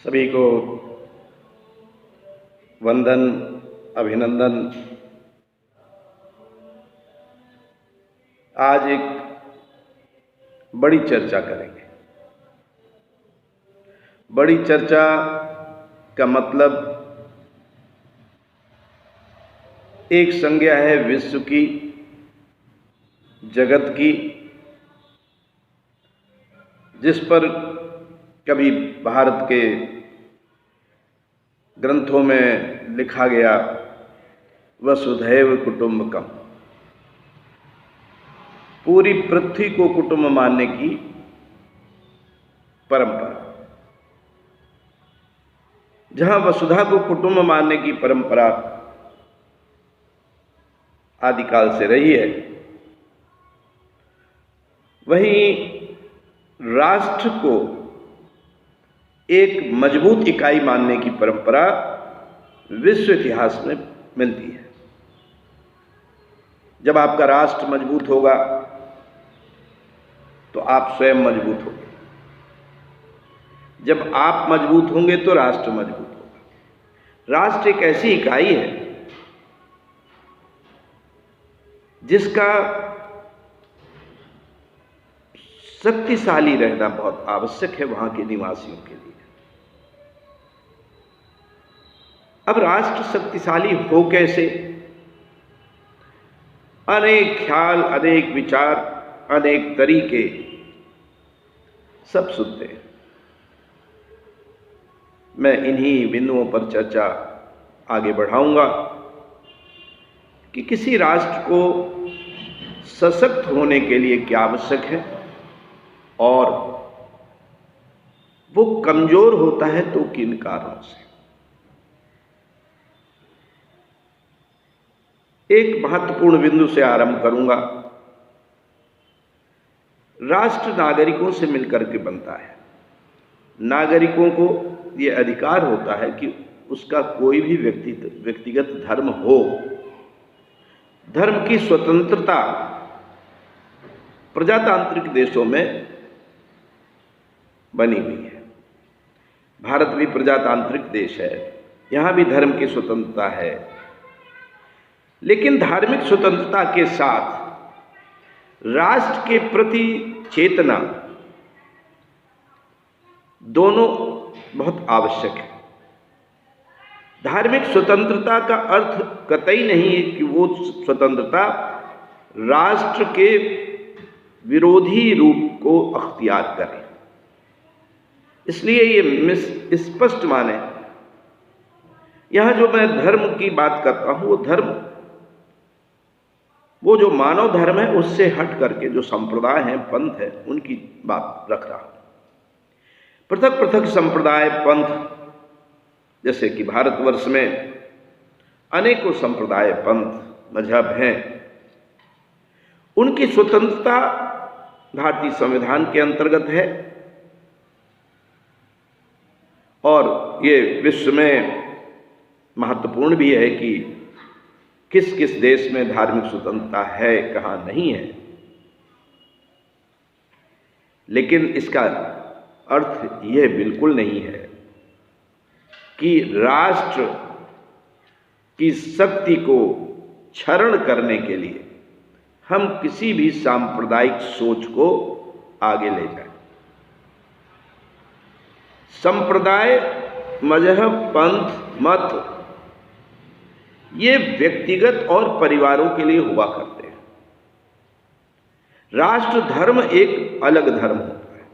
सभी को वंदन, अभिनंदन। आज एक बड़ी चर्चा करेंगे। बड़ी चर्चा का मतलब एक संज्ञा है विश्व की, जगत की, जिस पर कभी भारत के ग्रंथों में लिखा गया वसुधैव कुटुंबकम। पूरी पृथ्वी को कुटुंब मानने की परंपरा। जहां वसुधा को कुटुंब मानने की परंपरा आदिकाल से रही है, वहीं राष्ट्र को एक मजबूत इकाई मानने की परंपरा विश्व इतिहास में मिलती है। जब आपका राष्ट्र मजबूत होगा तो आप स्वयं मजबूत होंगे। जब आप मजबूत होंगे तो राष्ट्र मजबूत होगा। राष्ट्र एक ऐसी इकाई है जिसका शक्तिशाली रहना बहुत आवश्यक है वहां के निवासियों के लिए। अब राष्ट्र शक्तिशाली हो कैसे? अनेक ख्याल, अनेक विचार, अनेक तरीके सब सुनते हैं। मैं इन्हीं बिंदुओं पर चर्चा आगे बढ़ाऊंगा कि किसी राष्ट्र को सशक्त होने के लिए क्या आवश्यक है और वो कमजोर होता है तो किन कारणों से। एक महत्वपूर्ण बिंदु से आरंभ करूंगा। राष्ट्र नागरिकों से मिलकर के बनता है। नागरिकों को यह अधिकार होता है कि उसका कोई भी व्यक्तिगत धर्म हो। धर्म की स्वतंत्रता प्रजातांत्रिक देशों में बनी हुई है। भारत भी प्रजातांत्रिक देश है, यहां भी धर्म की स्वतंत्रता है। लेकिन धार्मिक स्वतंत्रता के साथ राष्ट्र के प्रति चेतना दोनों बहुत आवश्यक है। धार्मिक स्वतंत्रता का अर्थ कतई नहीं है कि वो स्वतंत्रता राष्ट्र के विरोधी रूप को अख्तियार करे। इसलिए ये स्पष्ट माने, यहां जो मैं धर्म की बात करता हूं वो धर्म, वो जो मानव धर्म है उससे हट करके जो संप्रदाय हैं, पंथ है, उनकी बात रख रहा हूं। पृथक पृथक संप्रदाय, पंथ, जैसे कि भारतवर्ष में अनेकों संप्रदाय, पंथ, मजहब हैं, उनकी स्वतंत्रता भारतीय संविधान के अंतर्गत है और ये विश्व में महत्वपूर्ण भी है कि किस किस देश में धार्मिक स्वतंत्रता है, कहां नहीं है। लेकिन इसका अर्थ यह बिल्कुल नहीं है कि राष्ट्र की शक्ति को क्षरण करने के लिए हम किसी भी सांप्रदायिक सोच को आगे ले जाएं। संप्रदाय, मजहब, पंथ, मत ये व्यक्तिगत और परिवारों के लिए हुआ करते हैं। राष्ट्र धर्म एक अलग धर्म होता है।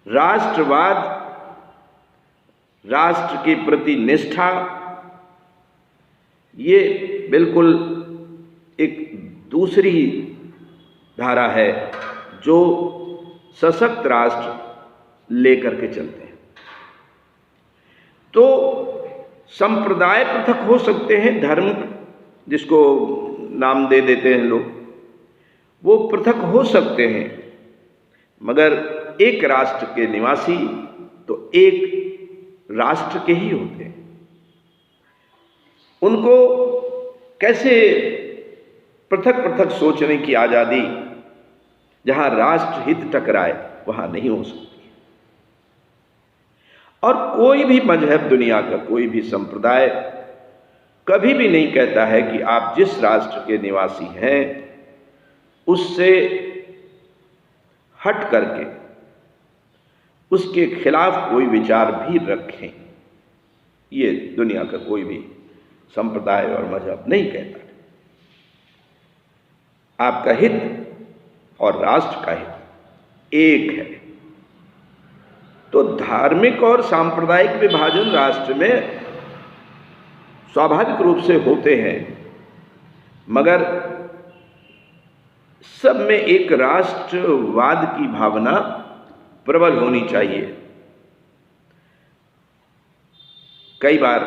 राष्ट्रवाद, राष्ट्र के प्रति निष्ठा, ये बिल्कुल एक दूसरी धारा है जो सशक्त राष्ट्र लेकर के चलते हैं। तो संप्रदाय पृथक हो सकते हैं, धर्म जिसको नाम दे देते हैं लोग, वो पृथक हो सकते हैं, मगर एक राष्ट्र के निवासी तो एक राष्ट्र के ही होते हैं। उनको कैसे पृथक पृथक सोचने की आजादी, जहां राष्ट्र हित टकराए वहां नहीं हो सकती। और कोई भी मजहब, दुनिया का कोई भी संप्रदाय कभी भी नहीं कहता है कि आप जिस राष्ट्र के निवासी हैं उससे हट करके उसके खिलाफ कोई विचार भी रखें। ये दुनिया का कोई भी संप्रदाय और मजहब नहीं कहता। आपका हित और राष्ट्र का हित एक है। तो धार्मिक और सांप्रदायिक विभाजन राष्ट्र में स्वाभाविक रूप से होते हैं, मगर सब में एक राष्ट्रवाद की भावना प्रबल होनी चाहिए। कई बार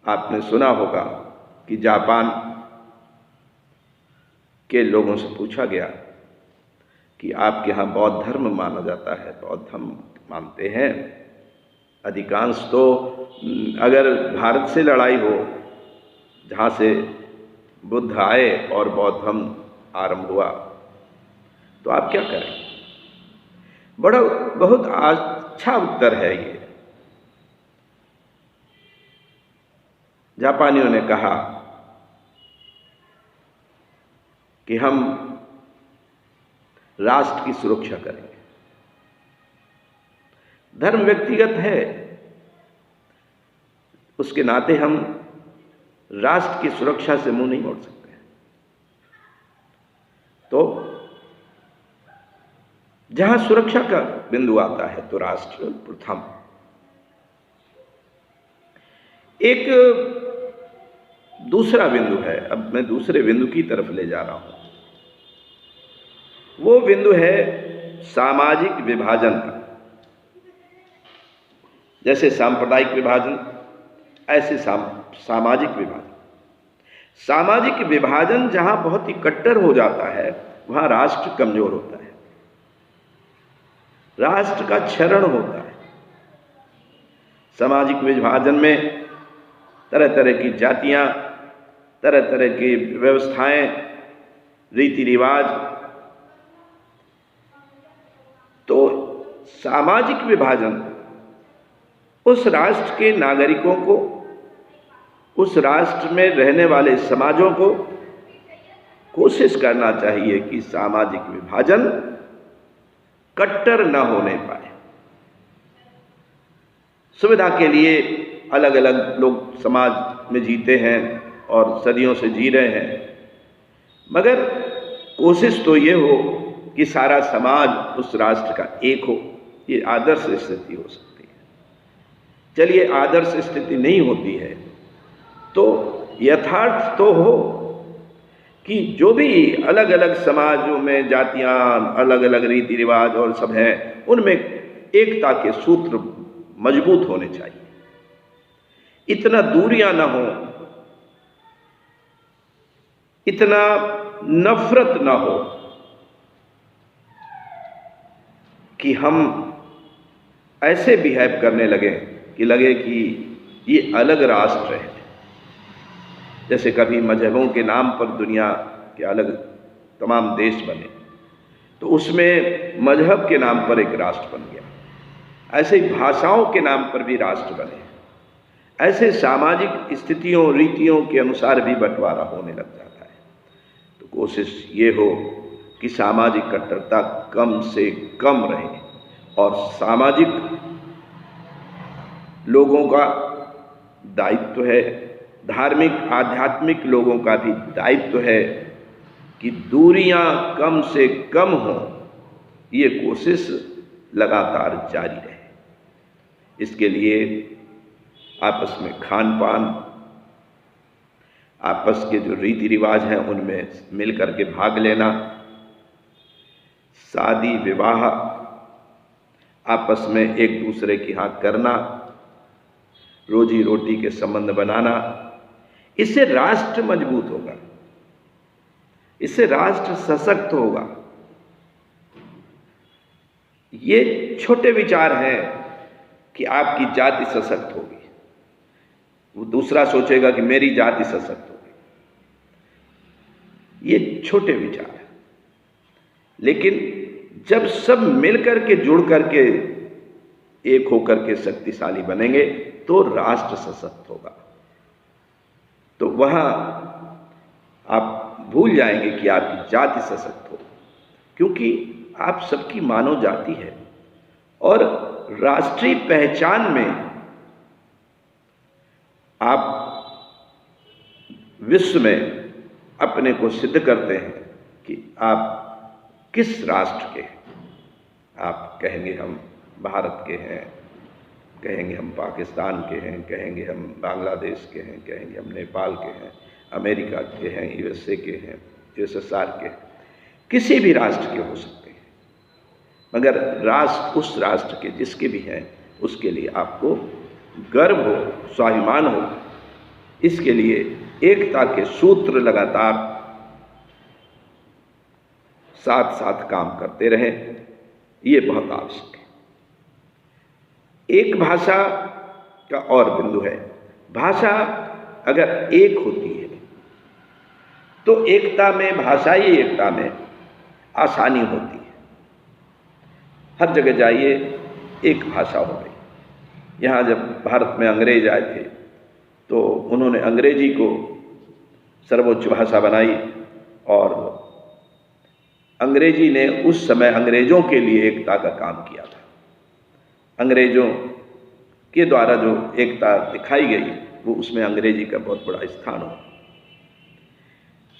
आपने सुना होगा कि जापान के लोगों से पूछा गया कि आपके यहाँ बौद्ध धर्म माना जाता है, बौद्ध धर्म मानते हैं। अधिकांश तो अगर भारत से लड़ाई हो, जहाँ से बुद्ध आए और बौद्ध धर्म आरंभ हुआ, तो आप क्या करें? बहुत अच्छा उत्तर है ये। जापानियों ने कहा कि हम राष्ट्र की सुरक्षा करेंगे। धर्म व्यक्तिगत है, उसके नाते हम राष्ट्र की सुरक्षा से मुंह नहीं मोड़ सकते। तो जहां सुरक्षा का बिंदु आता है तो राष्ट्र प्रथम। एक दूसरा बिंदु है, अब मैं दूसरे बिंदु की तरफ ले जा रहा हूं। वो बिंदु है सामाजिक विभाजन का। जैसे सांप्रदायिक विभाजन, ऐसे सामाजिक विभाजन। सामाजिक विभाजन जहां बहुत ही कट्टर हो जाता है, वहां राष्ट्र कमजोर होता है, राष्ट्र का क्षरण होता है। सामाजिक विभाजन में तरह तरह की जातियां, तरह तरह की व्यवस्थाएं, रीति रिवाज। तो सामाजिक विभाजन उस राष्ट्र के नागरिकों को, उस राष्ट्र में रहने वाले समाजों को कोशिश करना चाहिए कि सामाजिक विभाजन कट्टर न होने पाए। सुविधा के लिए अलग अलग लोग समाज में जीते हैं और सदियों से जी रहे हैं, मगर कोशिश तो ये हो कि सारा समाज उस राष्ट्र का एक हो। ये आदर्श स्थिति हो सकती है। चलिए, आदर्श स्थिति नहीं होती है तो यथार्थ तो हो कि जो भी अलग अलग समाजों में जातियां, अलग अलग रीति रिवाज और सब हैं, उनमें एकता के सूत्र मजबूत होने चाहिए। इतना दूरियां ना हो, इतना नफरत ना हो कि हम ऐसे बिहेव करने लगे कि लगे कि ये अलग राष्ट्र है। जैसे कभी मजहबों के नाम पर दुनिया के अलग तमाम देश बने, तो उसमें मजहब के नाम पर एक राष्ट्र बन गया। ऐसे ही भाषाओं के नाम पर भी राष्ट्र बने। ऐसे सामाजिक स्थितियों, रीतियों के अनुसार भी बंटवारा होने लग जाता है। तो कोशिश ये हो कि सामाजिक कट्टरता कम से कम रहे और सामाजिक लोगों का दायित्व है, धार्मिक आध्यात्मिक लोगों का भी दायित्व है कि दूरियां कम से कम हों। ये कोशिश लगातार जारी रहे। इसके लिए आपस में खान पान, आपस के जो रीति रिवाज हैं उनमें मिल करके भाग लेना, शादी विवाह आपस में एक दूसरे के यहाँ करना, रोजी रोटी के संबंध बनाना, इससे राष्ट्र मजबूत होगा, इससे राष्ट्र सशक्त होगा। ये छोटे विचार हैं कि आपकी जाति सशक्त होगी, वो दूसरा सोचेगा कि मेरी जाति सशक्त होगी। ये छोटे विचार हैं, लेकिन जब सब मिलकर के जुड़ करके एक होकर के शक्तिशाली बनेंगे तो राष्ट्र सशक्त होगा। तो वहाँ आप भूल जाएंगे कि आपकी जाति सशक्त हो, क्योंकि आप सबकी मानव जाति है। और राष्ट्रीय पहचान में आप विश्व में अपने को सिद्ध करते हैं कि आप किस राष्ट्र के हैं। आप कहेंगे हम भारत के हैं, कहेंगे हम पाकिस्तान के हैं, कहेंगे हम बांग्लादेश के हैं, कहेंगे हम नेपाल के हैं, अमेरिका के हैं, यूएसए के हैं, यूएसएसआर के हैं, किसी भी राष्ट्र के हो सकते हैं। मगर राष्ट्र उस राष्ट्र के जिसके भी हैं उसके लिए आपको गर्व हो, स्वाभिमान हो। इसके लिए एकता के सूत्र लगातार साथ साथ काम करते रहें, ये बहुत आवश्यक है। एक भाषा का और बिंदु है, भाषा अगर एक होती है तो एकता में, भाषाई एकता में आसानी होती है। हर जगह जाइए एक भाषा हो गई। यहाँ जब भारत में अंग्रेज आए थे तो उन्होंने अंग्रेजी को सर्वोच्च भाषा बनाई, और अंग्रेजी ने उस समय अंग्रेजों के लिए एकता का काम किया था। अंग्रेजों के द्वारा जो एकता दिखाई गई वो उसमें अंग्रेजी का बहुत बड़ा स्थान हो।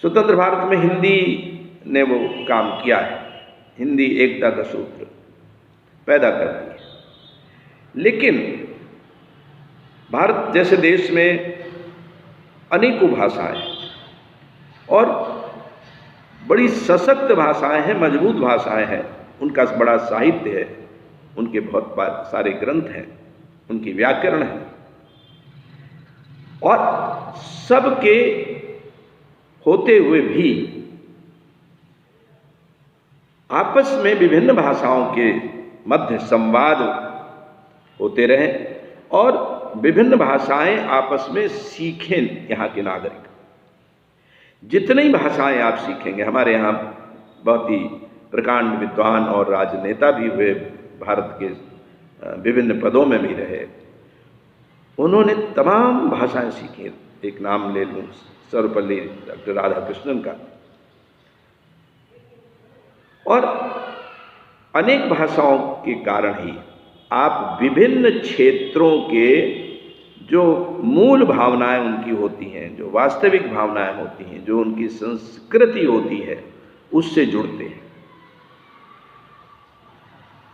स्वतंत्र भारत में हिंदी ने वो काम किया है, हिंदी एकता का सूत्र पैदा करती है। लेकिन भारत जैसे देश में अनेकों भाषाएं और बड़ी सशक्त भाषाएं हैं, मजबूत भाषाएं हैं, उनका बड़ा साहित्य है, उनके बहुत सारे ग्रंथ हैं, उनकी व्याकरण है, और सबके होते हुए भी आपस में विभिन्न भाषाओं के मध्य संवाद होते रहे और विभिन्न भाषाएं आपस में सीखें। यहाँ के नागरिक जितनी भाषाएं आप सीखेंगे, हमारे यहाँ बहुत ही प्रकांड विद्वान और राजनेता भी हुए, भारत के विभिन्न पदों में भी रहे, उन्होंने तमाम भाषाएं सीखी। एक नाम ले लूँ, सर्वपल्ली डॉक्टर राधाकृष्णन का। और अनेक भाषाओं के कारण ही आप विभिन्न क्षेत्रों के जो मूल भावनाएं उनकी होती हैं, जो वास्तविक भावनाएं होती हैं, जो उनकी संस्कृति होती है, उससे जुड़ते हैं।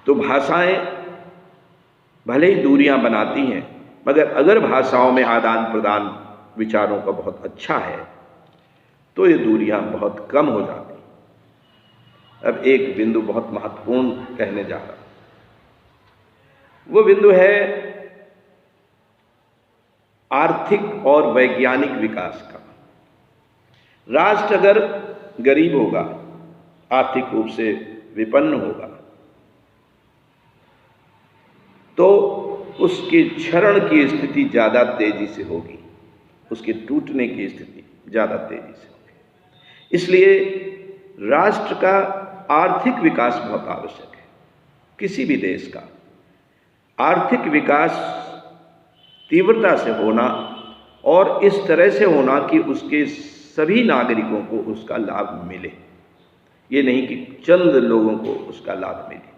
तो भाषाएं भले ही दूरियां बनाती हैं, मगर अगर भाषाओं में आदान प्रदान विचारों का बहुत अच्छा है तो ये दूरियां बहुत कम हो जाती हैं। अब एक बिंदु बहुत महत्वपूर्ण कहने जा रहा हूं, वो बिंदु है आर्थिक और वैज्ञानिक विकास का। राष्ट्र अगर गरीब होगा, आर्थिक रूप से विपन्न होगा, तो उसके क्षरण की स्थिति ज़्यादा तेजी से होगी, उसके टूटने की स्थिति ज़्यादा तेजी से होगी। इसलिए राष्ट्र का आर्थिक विकास बहुत आवश्यक है। किसी भी देश का आर्थिक विकास तीव्रता से होना और इस तरह से होना कि उसके सभी नागरिकों को उसका लाभ मिले, ये नहीं कि चंद लोगों को उसका लाभ मिले।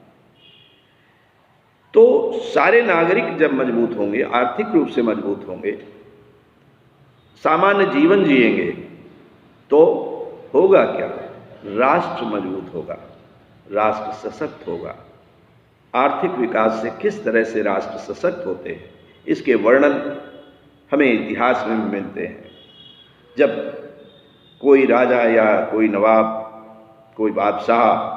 तो सारे नागरिक जब मजबूत होंगे, आर्थिक रूप से मजबूत होंगे, सामान्य जीवन जिएंगे, तो होगा क्या? राष्ट्र मजबूत होगा, राष्ट्र सशक्त होगा। आर्थिक विकास से किस तरह से राष्ट्र सशक्त होते हैं, इसके वर्णन हमें इतिहास में भी मिलते हैं। जब कोई राजा या कोई नवाब, कोई बादशाह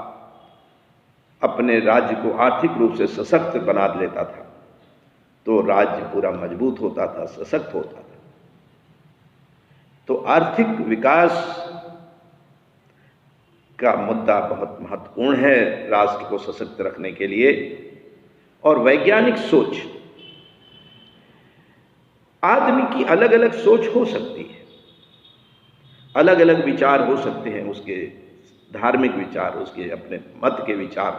अपने राज्य को आर्थिक रूप से सशक्त बना लेता था, तो राज्य पूरा मजबूत होता था, सशक्त होता था। तो आर्थिक विकास का मुद्दा बहुत महत्वपूर्ण है राष्ट्र को सशक्त रखने के लिए। और वैज्ञानिक सोच, आदमी की अलग अलग सोच हो सकती है, अलग अलग विचार हो सकते हैं, उसके धार्मिक विचार, उसके अपने मत के विचार,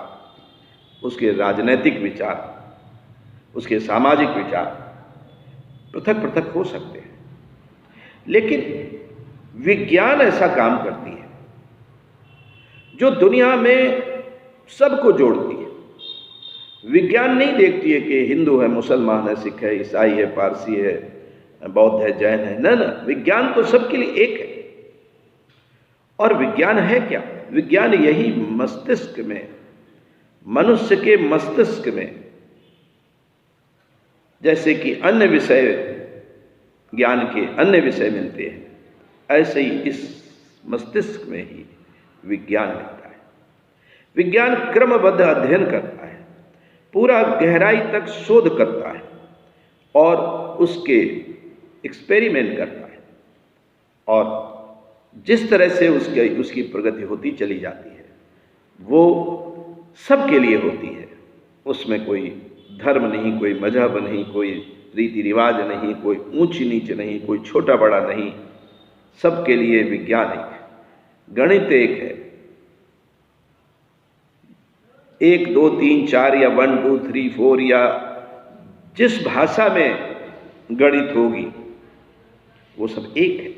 उसके राजनैतिक विचार, उसके सामाजिक विचार पृथक पृथक हो सकते हैं, लेकिन विज्ञान ऐसा काम करती है जो दुनिया में सबको जोड़ती है। विज्ञान नहीं देखती है कि हिंदू है, मुसलमान है, सिख है, ईसाई है, पारसी है, बौद्ध है, जैन है। न विज्ञान तो सबके लिए एक है। और विज्ञान है क्या? विज्ञान यही मस्तिष्क में, मनुष्य के मस्तिष्क में, जैसे कि अन्य विषय ज्ञान के अन्य विषय मिलते हैं, ऐसे ही इस मस्तिष्क में ही विज्ञान मिलता है। विज्ञान क्रमबद्ध अध्ययन करता है, पूरा गहराई तक शोध करता है और उसके एक्सपेरिमेंट करता है, और जिस तरह से उसकी प्रगति होती चली जाती है वो सबके लिए होती है। उसमें कोई धर्म नहीं, कोई मजहब नहीं, कोई रीति रिवाज नहीं, कोई ऊंच नीच नहीं, कोई छोटा बड़ा नहीं, सबके लिए विज्ञान एक है, गणित एक है। 1 2 3 4 या 1 2 3 4 या जिस भाषा में गणित होगी वो सब एक है।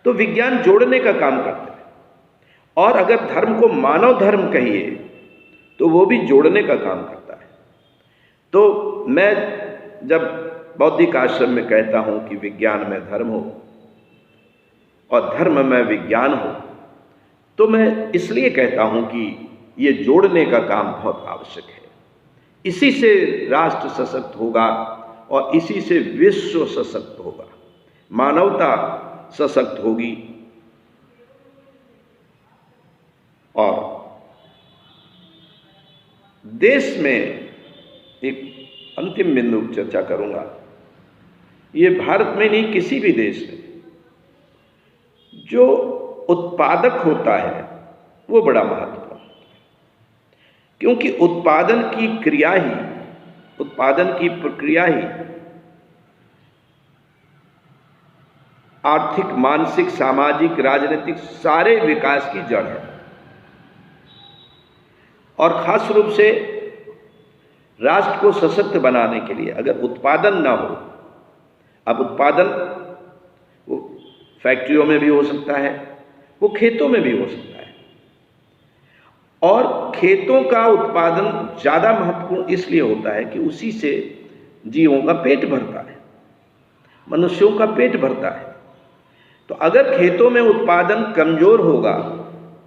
तो विज्ञान जोड़ने का काम करता है, और अगर धर्म को मानव धर्म कहिए तो वो भी जोड़ने का काम करता है। तो मैं जब बौद्धिक आश्रम में कहता हूं कि विज्ञान में धर्म हो और धर्म में विज्ञान हो, तो मैं इसलिए कहता हूं कि ये जोड़ने का काम बहुत आवश्यक है। इसी से राष्ट्र सशक्त होगा और इसी से विश्व सशक्त होगा, मानवता सशक्त होगी। और देश में एक अंतिम बिंदु चर्चा करूंगा, ये भारत में नहीं, किसी भी देश में जो उत्पादक होता है वो बड़ा महत्वपूर्ण है, क्योंकि उत्पादन की क्रिया ही, उत्पादन की प्रक्रिया ही आर्थिक, मानसिक, सामाजिक, राजनीतिक सारे विकास की जड़ है। और खास रूप से राष्ट्र को सशक्त बनाने के लिए अगर उत्पादन ना हो, अब उत्पादन वो फैक्ट्रियों में भी हो सकता है, वो खेतों में भी हो सकता है, और खेतों का उत्पादन ज़्यादा महत्वपूर्ण इसलिए होता है कि उसी से जीवों का पेट भरता है, मनुष्यों का पेट भरता है। तो अगर खेतों में उत्पादन कमजोर होगा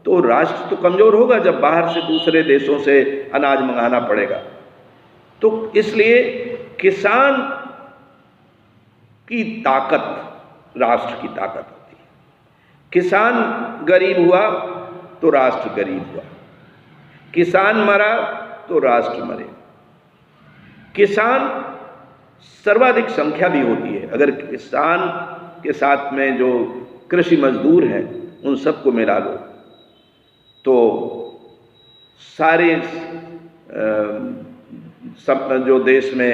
तो राष्ट्र तो कमजोर होगा, जब बाहर से दूसरे देशों से अनाज मंगाना पड़ेगा। तो इसलिए किसान की ताकत राष्ट्र की ताकत होती है। किसान गरीब हुआ तो राष्ट्र गरीब हुआ, किसान मरा तो राष्ट्र मरे। किसान सर्वाधिक संख्या भी होती है, अगर किसान के साथ में जो कृषि मजदूर हैं उन सबको मिला लो तो सारे सब जो देश में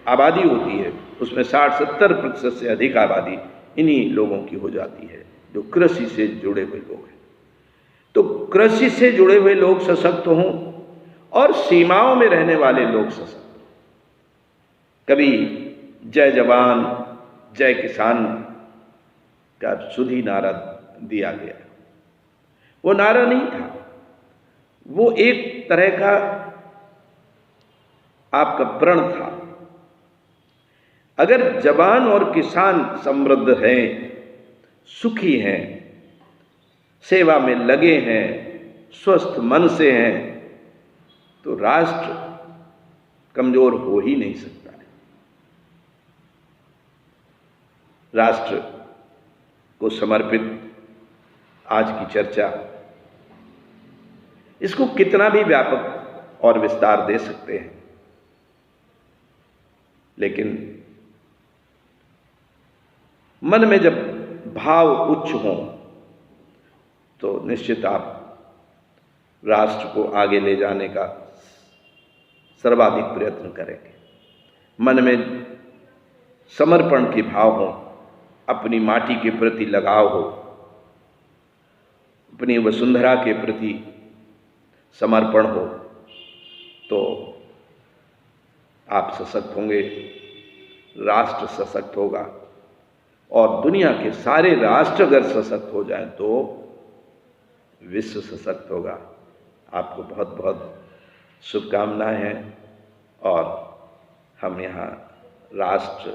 आबादी होती है उसमें 60-70% से अधिक आबादी इन्हीं लोगों की हो जाती है जो कृषि से जुड़े हुए लोग हैं। तो कृषि से जुड़े हुए लोग सशक्त हों और सीमाओं में रहने वाले लोग सशक्त हों। कभी जय जवान जय किसान का सुधी नारा दिया गया, वो नारा नहीं था, वो एक तरह का आपका प्रण था। अगर जवान और किसान समृद्ध हैं, सुखी हैं, सेवा में लगे हैं, स्वस्थ मन से हैं, तो राष्ट्र कमजोर हो ही नहीं सकता है। राष्ट्र को समर्पित आज की चर्चा, इसको कितना भी व्यापक और विस्तार दे सकते हैं, लेकिन मन में जब भाव उच्च हों तो निश्चित आप राष्ट्र को आगे ले जाने का सर्वाधिक प्रयत्न करेंगे। मन में समर्पण के भाव हों, अपनी माटी के प्रति लगाव हो, अपनी वसुंधरा के प्रति समर्पण हो, तो आप सशक्त होंगे, राष्ट्र सशक्त होगा, और दुनिया के सारे राष्ट्र अगर सशक्त हो जाएं तो विश्व सशक्त होगा। आपको बहुत बहुत शुभकामनाएं हैं, और हम यहाँ राष्ट्र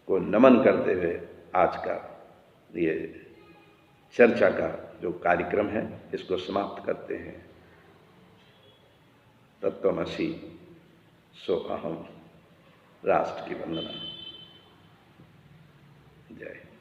को नमन करते हुए आज का ये चर्चा का जो कार्यक्रम है इसको समाप्त करते हैं। तत्त्वमसि सो अहम। राष्ट्र की वंदना। जय।